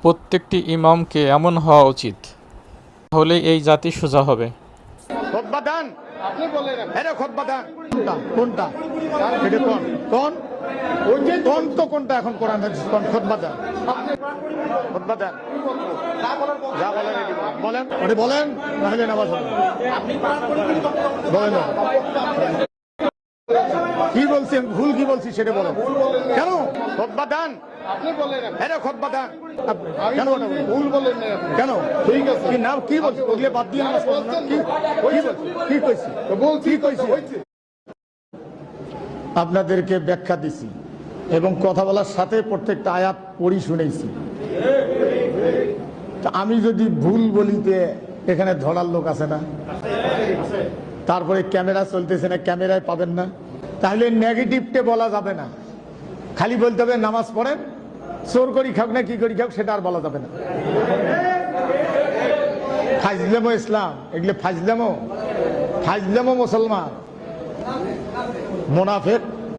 প্রত্যেকটি ইমামকে এমন হওয়া উচিত, তাহলে এই জাতি সোজা হবে। খুতবা দেন, আপনি বলেন, আরে খুতবা দেন কোনটা এটা কোন ওই যে কোন তো কোনটা এখন কোরআন কোন খুতবা দেন, খুতবা দেন যা বলেন এটি বলেন, ওটা বলেন না হলে নামাজ হবে বলেন কি বলছেন, ভুল কি বলছি সেটা বলেন। কেন খুতবা দেন, আপনি বলেন, আরে খুতবা দেন কেন ভুল বলেন কেন, ঠিক আছে কি নাম কি বলছি ওগুলো বাদ দিয়ে নামাজ পড়ুন না, কি কইছি বলছি কইছি আপনাদেরকে ব্যাখ্যা দিছি এবং কথা বলার সাথে প্রত্যেকটা আয়াত পড়ি শুনেছি। আমি যদি ভুল বলিতে এখানে ধরার লোক আছে না, তারপরে ক্যামেরা চলতেছে না, ক্যামেরায় পাবেন না, তাহলে নেগেটিভটা বলা যাবে না, খালি বলতে হবে নামাজ পড়েন, চোর করি খাক না কি করি খাক সেটা আর বলা যাবে না। ফাজলামো ইসলাম, এগুলো ফাজলামো মুসলমান, মুনাফিক